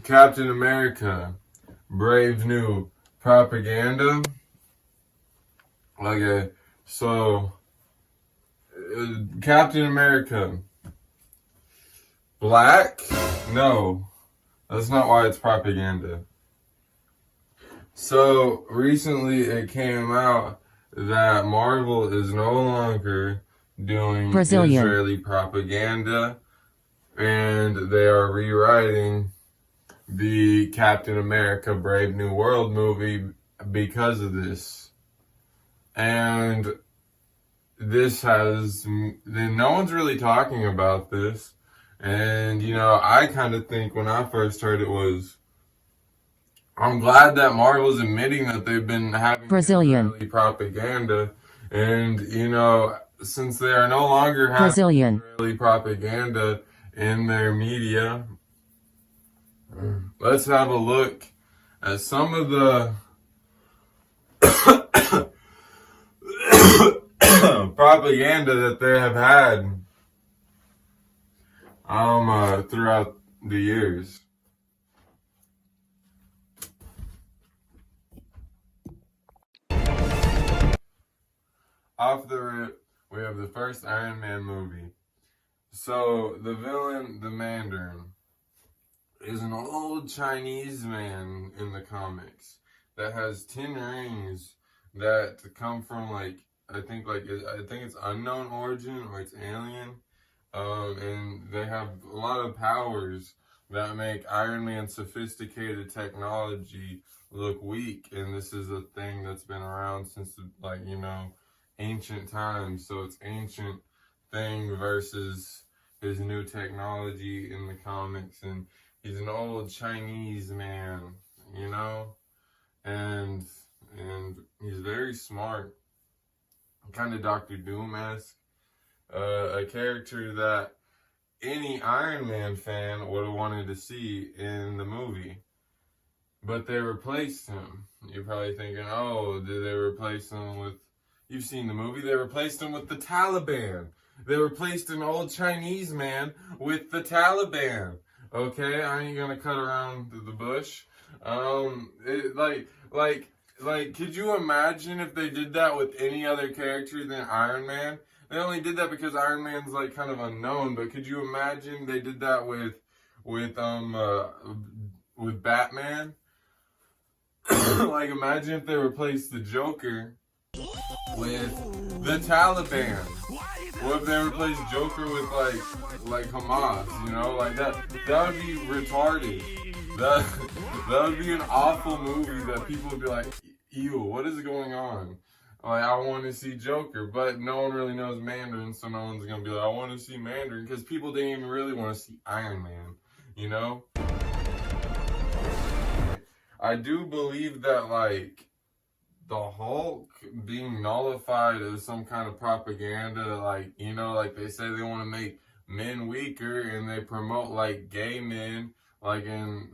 Captain America, Brave New Propaganda. Okay, so Captain America, black? No, that's not why it's propaganda. So recently it came out that Marvel is no longer doing Israeli propaganda, and they are rewriting the Captain America Brave New World movie because of this. And this has, no one's really talking about this. And, you know, I kind of think when I first heard it was, I'm glad that Marvel's admitting that they've been having Israeli propaganda. And, you know, since they are no longer having Israeli propaganda in their media, let's have a look at some of the propaganda that they have had throughout the years. Off the rip, we have the first Iron Man movie. So the villain, the Mandarin, is an old Chinese man in the comics that has 10 rings that come from I think it's unknown origin or it's alien, and they have a lot of powers that make Iron Man's sophisticated technology look weak. And this is a thing that's been around since ancient times. So it's ancient thing versus his new technology in the comics, and he's an old Chinese man, you know, and he's very smart, kind of Dr. Doom-esque, a character that any Iron Man fan would have wanted to see in the movie. But they replaced him. You're probably thinking, oh, did they replace him with, you've seen the movie, they replaced him with the Taliban. They replaced an old Chinese man with the Taliban. Okay, I ain't gonna cut around the bush. Could you imagine if they did that with any other character than Iron Man? They only did that because Iron Man's kind of unknown, but could you imagine they did that with Batman? Imagine if they replaced the Joker with the Taliban. What if they replaced Joker with like Hamas, you know, that would be retarded. That would be an awful movie that people would be like, ew, what is going on? I want to see Joker, but no one really knows Mandarin, so no one's gonna be like, I want to see Mandarin, because people didn't even really want to see Iron Man, you know? I do believe that the Hulk being nullified as some kind of propaganda, they say they want to make men weaker, and they promote gay men, in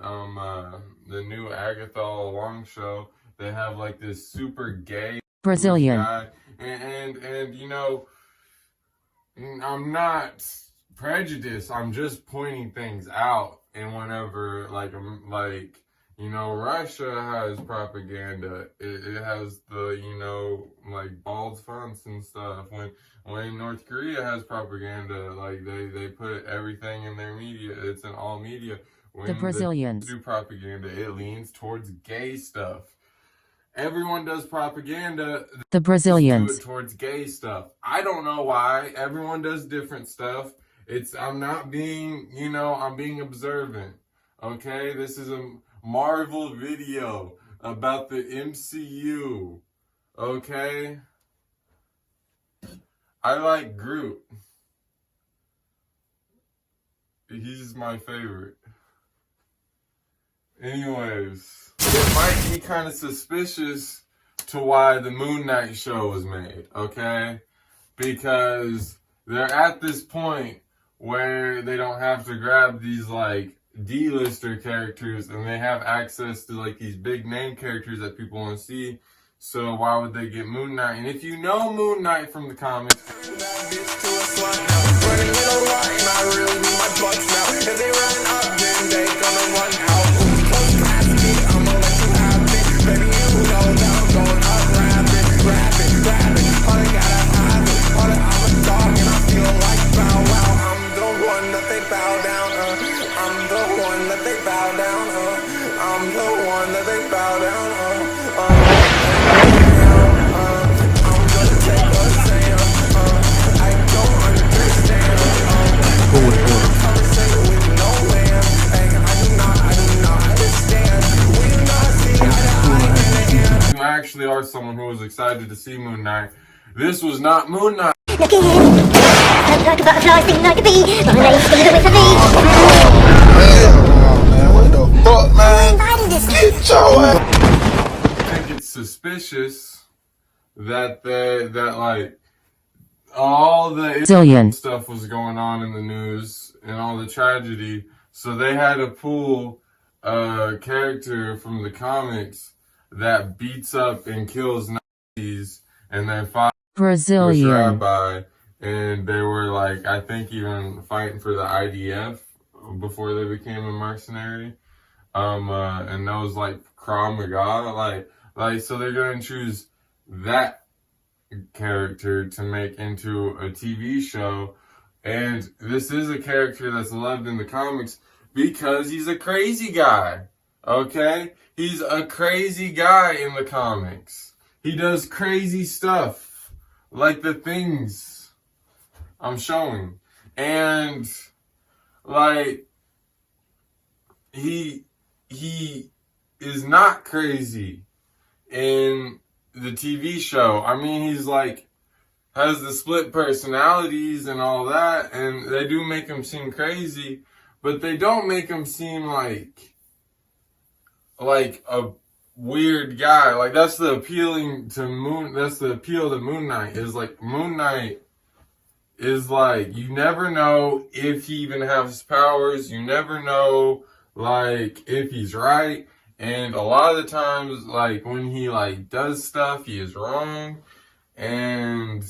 the new Agatha Long show, they have this super gay Brazilian guy, and you know, I'm not prejudiced, I'm just pointing things out. And whenever you know, Russia has propaganda. It has the, you know, bald fonts and stuff. When North Korea has propaganda, they put everything in their media. It's in all media. When the Brazilians do propaganda, it leans towards gay stuff. Everyone does propaganda. The Brazilians do it towards gay stuff. I don't know why. Everyone does different stuff. I'm not being, you know, I'm being observant. Okay, this is a Marvel video about the MCU, okay? I like Groot. He's my favorite. Anyways, it might be kind of suspicious to why the Moon Knight show was made, okay? Because they're at this point where they don't have to grab these D-lister characters, and they have access to these big name characters that people want to see. So why would they get Moon Knight? And if you know Moon Knight from the comics, You actually are someone who was excited to see Moon Knight. This was not Moon Knight. Look at him, like a butterfly, sting like a bee. My name's Steve with a V. Oh man, what the fuck, man? Get your ass. I think it's suspicious that like all the stuff was going on in the news and all the tragedy, so they had to pull a character from the comics that beats up and kills Nazis and then fights Brazilian rabbi, and they were like, I think even fighting for the IDF before they became a mercenary. And those like Krav Maga, like so they're gonna choose that character to make into a TV show, and this is a character that's loved in the comics because he's a crazy guy. Okay, he's a crazy guy in the comics. He does crazy stuff, like the things I'm showing, and like he is not crazy in the TV show. I mean, he's like has the split personalities and all that, and they do make him seem crazy, but they don't make him seem like a weird guy. Like that's the appeal to Moon Knight is like Moon Knight is like you never know if he even has powers. You never know like if he's right. And a lot of the times, like, when he, like, does stuff, he is wrong. And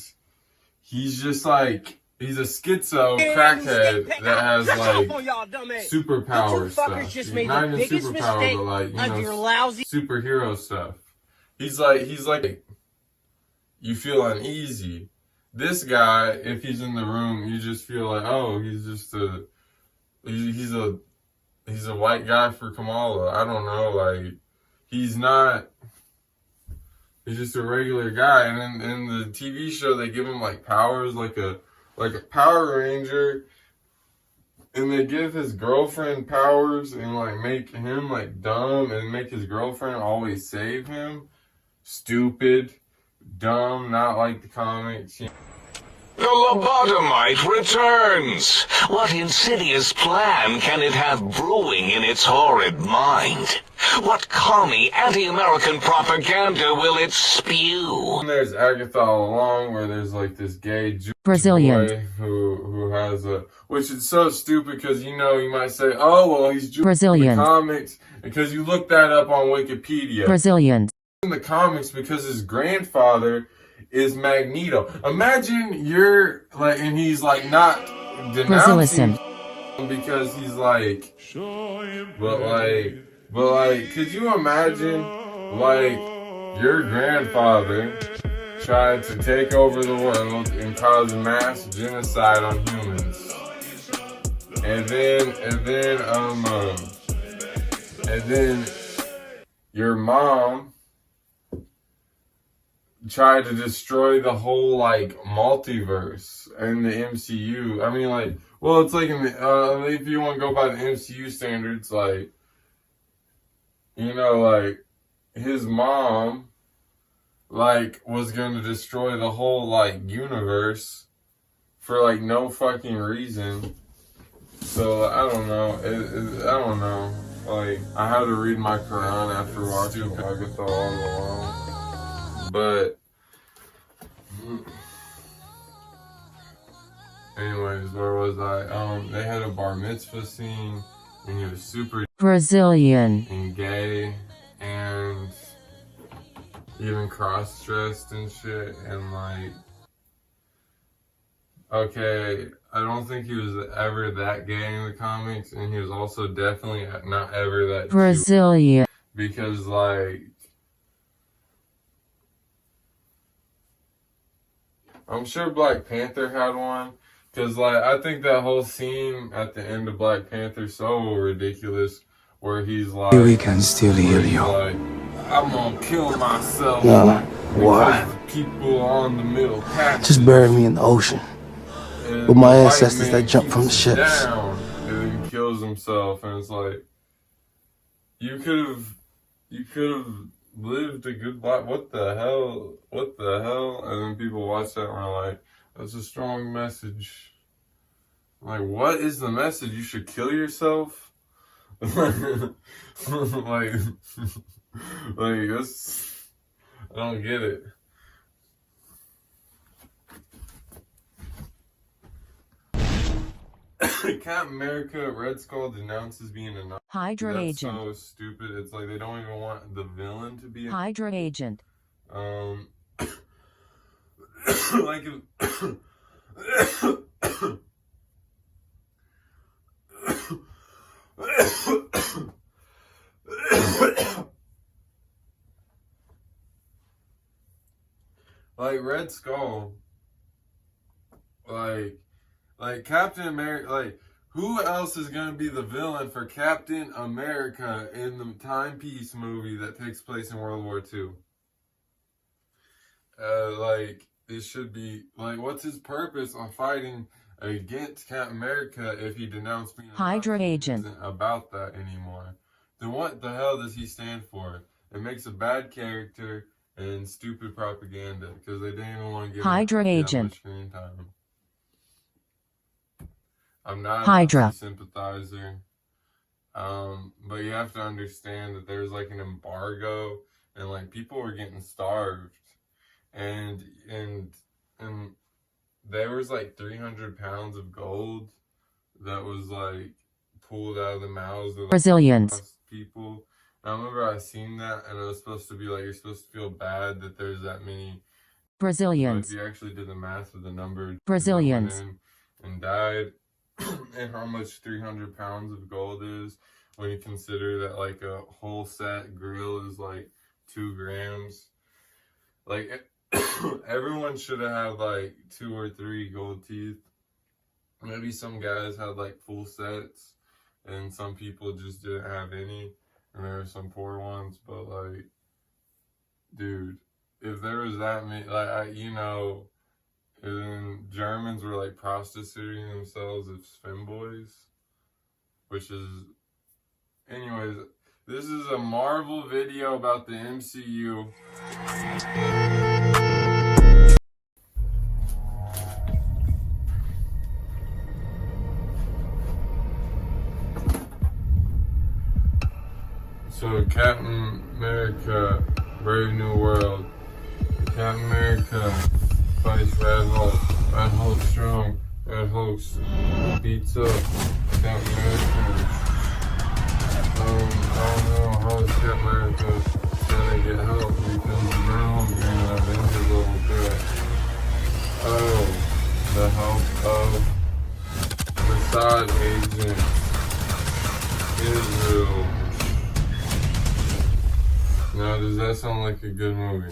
he's just, like, he's a schizo crackhead that has, like, superpower stuff. He's not even superpower, but, like, you know, superhero stuff. He's like, you feel uneasy. This guy, if he's in the room, you just feel like, oh, he's just he's a white guy for Kamala. I don't know, like, he's just a regular guy. And in the TV show, they give him, like, powers, like a Power Ranger. And they give his girlfriend powers and, like, make him, like, dumb and make his girlfriend always save him. Stupid, dumb, not like the comics. The lobotomite returns. What insidious plan can it have brewing in its horrid mind? What commie anti-American propaganda will it spew? And there's Agatha all along, where there's like this gay Brazilian boy who has a, which is so stupid because you know you might say, oh well, he's Jewish Brazilian in the comics because you look that up on Wikipedia. Brazilian in the comics because his grandfather is Magneto. Imagine you're like, and he's like not denouncing because he's like, but like, could you imagine like your grandfather tried to take over the world and cause mass genocide on humans, and then your mom tried to destroy the whole like multiverse in the MCU. I mean, like, well, it's like in the if you want to go by the MCU standards, like, you know, like his mom like was going to destroy the whole like universe for like no fucking reason. So I don't know. I don't know. Like, I had to read my Quran after watching Agatha all along. But anyways, where was I? They had a bar mitzvah scene, and he was super Brazilian and gay, and even cross-dressed and shit, and like, okay, I don't think he was ever that gay in the comics, and he was also definitely not ever that Brazilian, because like, I'm sure Black Panther had one, because like I think that whole scene at the end of Black Panther is so ridiculous, where he's like, we can still heal you. Like, I'm gonna kill myself. No, why? People on the middle path. Just bury me in the ocean. with my the white ancestors man that jumped from the keeps him ships. down and then kills himself, and it's like, you could have lived a good life. What the hell? And then people watch that and are like, that's a strong message. Like, what is the message? You should kill yourself? like that's, I don't get it. Captain America, Red Skull denounces being a Nazi. Hydra That's agent. so stupid. It's like they don't even want the villain to be a Hydra agent. like if like Red Skull, like Captain America, like who else is gonna be the villain for Captain America in the timepiece movie that takes place in World War II? Like it should be like, what's his purpose on fighting against Captain America if he denounced being a Hydra Nazi? agent. Isn't about that anymore. Then what the hell does he stand for? It makes a bad character and stupid propaganda because they didn't even want to give Hydra him that agent. much screen time. I'm not Hydra. a Nazi sympathizer, but you have to understand that there's like an embargo and like people were getting starved, and there was like 300 pounds of gold that was like pulled out of the mouths of like, Brazilians. people. And I remember I seen that, and it was supposed to be like, you're supposed to feel bad that there's that many. Brazilians. But if you actually did the math of the number Brazilians. that went in and died, and how much 300 pounds of gold is, when you consider that like a whole set grill is like 2 grams, like everyone should have had like 2 or 3 gold teeth. Maybe some guys had like full sets, and some people just didn't have any, and there were some poor ones. But like, dude, if there was that many, like and Germans were like prostituting themselves as femboys, which is, anyways, this is a Marvel video about the MCU. So Captain America, Brave New World. Captain America fights Red Hulk. Red Hulk strong. Red Hulk beats up Captain America. I don't know how is Captain America gonna get help because the Red Hulk is an Avengers level threat. Oh, the help of Mossad agent Israel. Now, does that sound like a good movie?